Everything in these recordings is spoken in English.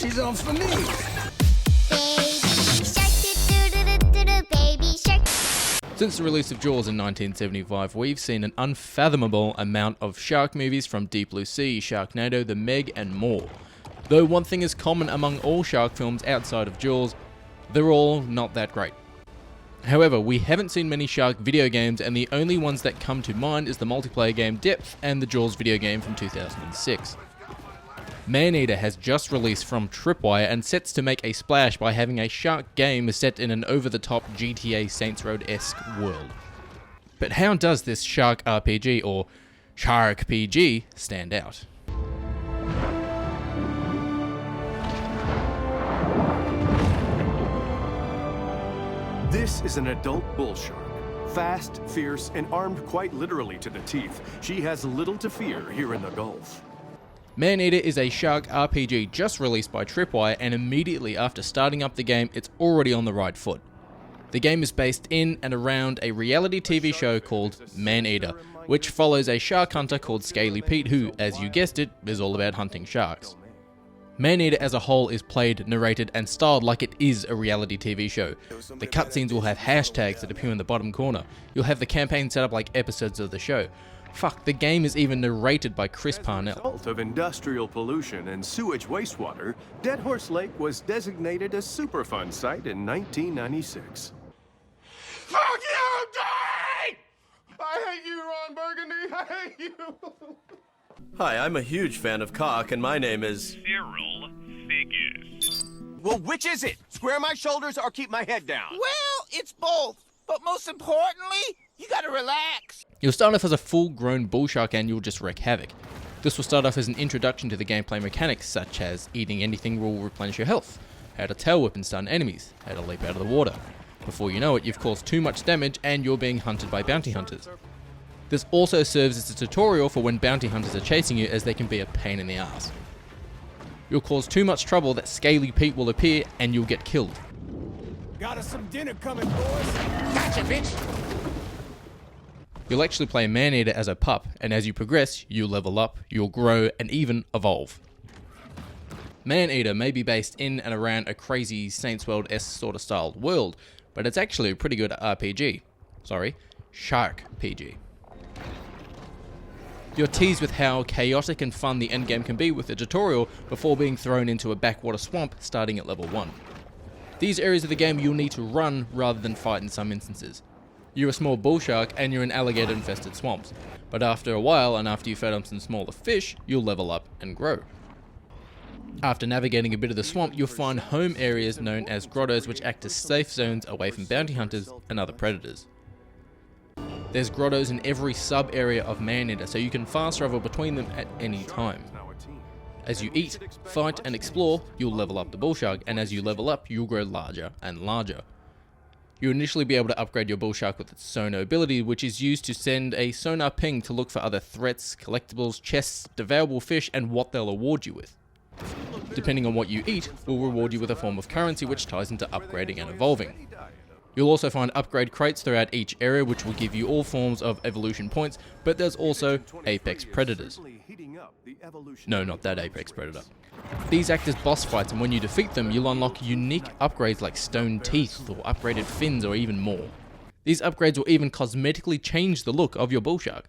She's on for me. Since the release of Jaws in 1975, we've seen an unfathomable amount of shark movies from Deep Blue Sea, Sharknado, The Meg, and more. Though one thing is common among all shark films outside of Jaws, they're all not that great. However, we haven't seen many shark video games, and the only ones that come to mind is the multiplayer game Depth and the Jaws video game from 2006. Maneater has just released from Tripwire and sets to make a splash by having a shark game set in an over-the-top GTA Saints Row-esque world. But how does this ShaRkPG, or ShaRkPG, stand out? This is an adult bull shark. Fast, fierce, and armed quite literally to the teeth. She has little to fear here in the Gulf. Maneater is a ShaRkPG just released by Tripwire, and immediately after starting up the game, it's already on the right foot. The game is based in and around a reality TV show called Maneater, which follows a shark hunter called Scaly Pete who, as you guessed it, is all about hunting sharks. Maneater as a whole is played, narrated, and styled like it is a reality TV show. The cutscenes will have hashtags that appear in the bottom corner. You'll have the campaign set up like episodes of the show. Fuck, the game is even narrated by Chris Parnell. As a result of industrial pollution and sewage wastewater, Dead Horse Lake was designated a Superfund site in 1996. Fuck you, Dave! I hate you, Ron Burgundy. I hate you. Hi, I'm a huge fan of cock, and my name is... Cyril Figures. Well, which is it? Square my shoulders or keep my head down? Well, it's both. But most importantly, you gotta relax. You'll start off as a full-grown bull shark and you'll just wreak havoc. This will start off as an introduction to the gameplay mechanics such as eating anything will replenish your health, how to tail whip and stun enemies, how to leap out of the water. Before you know it, you've caused too much damage and you're being hunted by bounty hunters. This also serves as a tutorial for when bounty hunters are chasing you, as they can be a pain in the ass. You'll cause too much trouble that Scaly Pete will appear and you'll get killed. Got us some dinner coming, boys. Gotcha, bitch. You'll actually play Maneater as a pup, and as you progress, you'll level up, you'll grow, and even evolve. Maneater may be based in and around a crazy Saints World-esque sort of styled world, but it's actually a pretty good RPG. Sorry, ShaRkPG. You're teased with how chaotic and fun the endgame can be with a tutorial before being thrown into a backwater swamp starting at level 1. These areas of the game you'll need to run rather than fight in some instances. You're a small bull shark and you're in alligator infested swamps, but after a while and after you fed on some smaller fish, you'll level up and grow. After navigating a bit of the swamp, you'll find home areas known as grottos, which act as safe zones away from bounty hunters and other predators. There's grottos in every sub-area of Maneater, so you can fast travel between them at any time. As you eat, fight, and explore, you'll level up the bull shark, and as you level up, you'll grow larger and larger. You'll initially be able to upgrade your bull shark with its sonar ability, which is used to send a sonar ping to look for other threats, collectibles, chests, devourable fish, and what they'll award you with. Depending on what you eat, will reward you with a form of currency which ties into upgrading and evolving. You'll also find upgrade crates throughout each area which will give you all forms of evolution points, but there's also apex predators. No, not that apex predator. These act as boss fights, and when you defeat them, you'll unlock unique upgrades like stone teeth or upgraded fins or even more. These upgrades will even cosmetically change the look of your bull shark.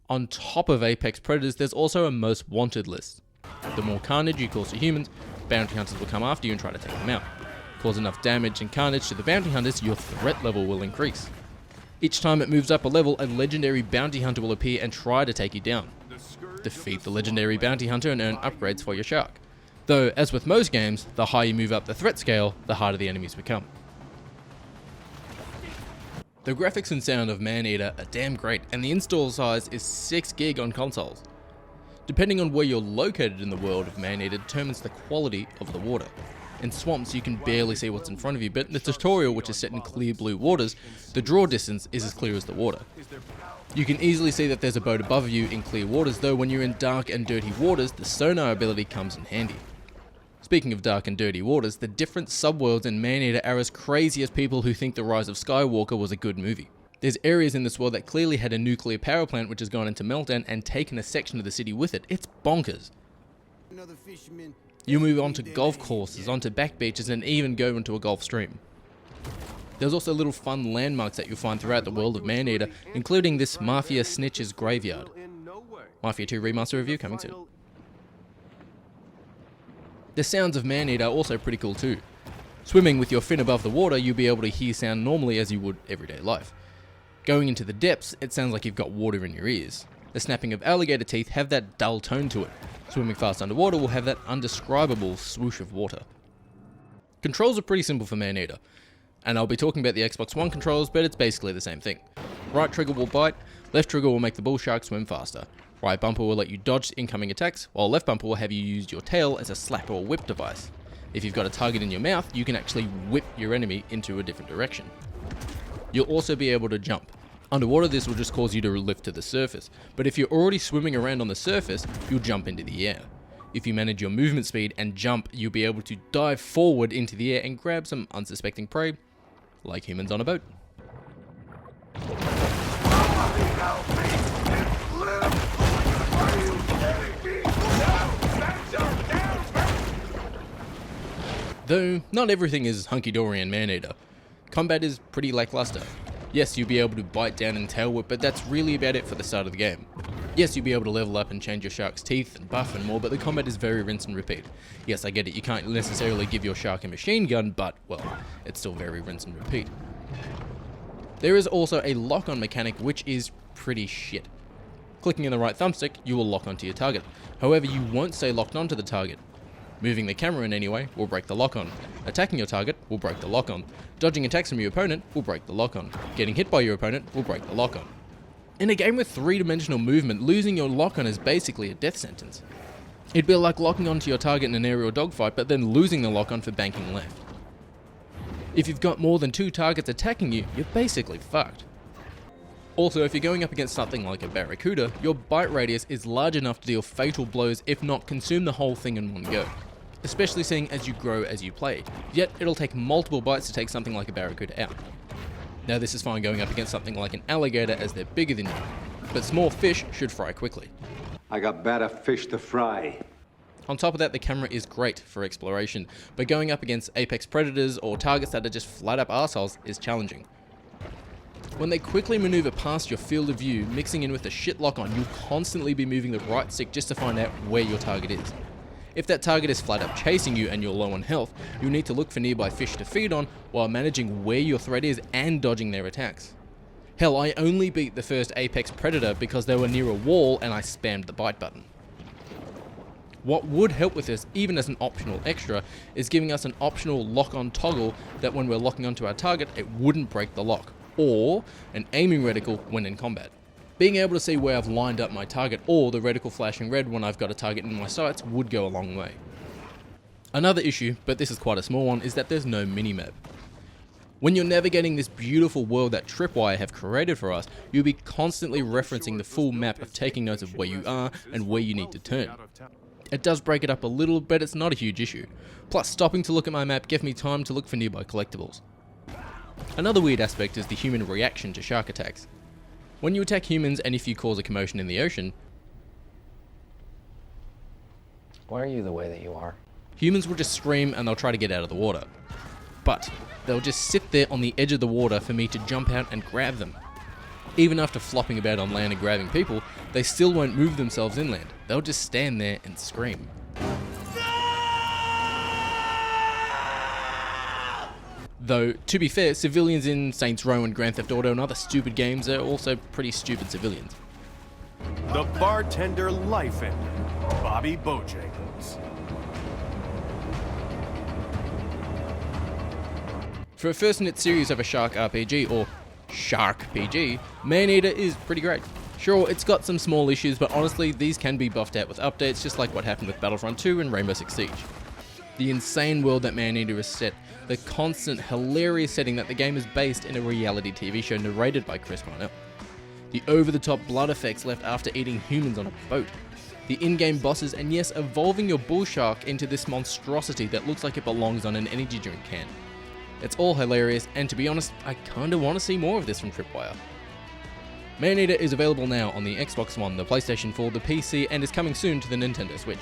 On top of apex predators, there's also a most wanted list. The more carnage you cause to humans, bounty hunters will come after you and try to take them out. Cause enough damage and carnage to the bounty hunters, your threat level will increase. Each time it moves up a level, a legendary bounty hunter will appear and try to take you down. Defeat the legendary bounty hunter and earn upgrades for your shark. Though, as with most games, the higher you move up the threat scale, the harder the enemies become. The graphics and sound of Maneater are damn great, and the install size is 6 GB on consoles. Depending on where you're located in the world of Maneater determines the quality of the water. In swamps you can barely see what's in front of you, but in the tutorial, which is set in clear blue waters, the draw distance is as clear as the water. You can easily see that there's a boat above you in clear waters, though when you're in dark and dirty waters, the sonar ability comes in handy. Speaking of dark and dirty waters, the different subworlds in Maneater are as crazy as people who think The Rise of Skywalker was a good movie. There's areas in this world that clearly had a nuclear power plant which has gone into meltdown and taken a section of the city with it. It's bonkers. Another fisherman You move on to golf courses, onto back beaches, and even go into a Gulf Stream. There's also little fun landmarks that you'll find throughout the world of Maneater, including this Mafia Snitch's graveyard. Mafia 2 Remaster review coming soon. The sounds of Maneater are also pretty cool too. Swimming with your fin above the water, you'll be able to hear sound normally as you would everyday life. Going into the depths, it sounds like you've got water in your ears. The snapping of alligator teeth have that dull tone to it. Swimming fast underwater will have that undescribable swoosh of water. Controls are pretty simple for Maneater, and I'll be talking about the Xbox One controls, but it's basically the same thing. Right trigger will bite, left trigger will make the bull shark swim faster. Right bumper will let you dodge incoming attacks, while left bumper will have you use your tail as a slap or whip device. If you've got a target in your mouth, you can actually whip your enemy into a different direction. You'll also be able to jump. Underwater, this will just cause you to lift to the surface, but if you're already swimming around on the surface, you'll jump into the air. If you manage your movement speed and jump, you'll be able to dive forward into the air and grab some unsuspecting prey, like humans on a boat. Though, not everything is hunky-dory in Maneater. Combat is pretty lackluster. Yes, you'll be able to bite down and tail whip, but that's really about it for the start of the game. Yes, you'll be able to level up and change your shark's teeth and buff and more, but the combat is very rinse and repeat. Yes, I get it, you can't necessarily give your shark a machine gun, but, well, it's still very rinse and repeat. There is also a lock-on mechanic which is pretty shit. Clicking in the right thumbstick, you will lock onto your target. However, you won't stay locked onto the target. Moving the camera in any way will break the lock-on. Attacking your target will break the lock-on. Dodging attacks from your opponent will break the lock-on. Getting hit by your opponent will break the lock-on. In a game with three-dimensional movement, losing your lock-on is basically a death sentence. It'd be like locking onto your target in an aerial dogfight, but then losing the lock-on for banking left. If you've got more than 2 targets attacking you, you're basically fucked. Also, if you're going up against something like a barracuda, your bite radius is large enough to deal fatal blows, if not consume the whole thing in one go. Especially seeing as you grow as you play, yet it'll take multiple bites to take something like a barracuda out. Now this is fine going up against something like an alligator as they're bigger than you, but small fish should fry quickly. I got better fish to fry. On top of that, the camera is great for exploration, but going up against apex predators or targets that are just flat up arseholes is challenging. When they quickly maneuver past your field of view, mixing in with the shit lock on, you'll constantly be moving the right stick just to find out where your target is. If that target is flat up chasing you and you're low on health, you'll need to look for nearby fish to feed on while managing where your threat is and dodging their attacks. Hell, I only beat the first apex predator because they were near a wall and I spammed the bite button. What would help with this, even as an optional extra, is giving us an optional lock-on toggle that when we're locking onto our target, it wouldn't break the lock, or an aiming reticle when in combat. Being able to see where I've lined up my target or the reticle flashing red when I've got a target in my sights would go a long way. Another issue, but this is quite a small one, is that there's no minimap. When you're navigating this beautiful world that Tripwire have created for us, you'll be constantly referencing the full map of taking notes of where you are and where you need to turn. It does break it up a little, but it's not a huge issue. Plus, stopping to look at my map gave me time to look for nearby collectibles. Another weird aspect is the human reaction to shark attacks. When you attack humans and if you cause a commotion in the ocean, why are you the way that you are? Humans will just scream and they'll try to get out of the water. But they'll just sit there on the edge of the water for me to jump out and grab them. Even after flopping about on land and grabbing people, they still won't move themselves inland. They'll just stand there and scream. Though, to be fair, civilians in Saints Row and Grand Theft Auto and other stupid games are also pretty stupid civilians. The bartender life ender, Bobby Bojangles. For a first in its series of a ShaRkPG, or ShaRkPG, Maneater is pretty great. Sure, it's got some small issues, but honestly, these can be buffed out with updates, just like what happened with Battlefront 2 and Rainbow Six Siege. The insane world that Maneater is set, the constant, hilarious setting that the game is based in a reality TV show narrated by Chris Parnell, the over-the-top blood effects left after eating humans on a boat, the in-game bosses, and yes, evolving your bull shark into this monstrosity that looks like it belongs on an energy drink can. It's all hilarious, and to be honest, I kinda want to see more of this from Tripwire. Maneater is available now on the Xbox One, the PlayStation 4, the PC, and is coming soon to the Nintendo Switch.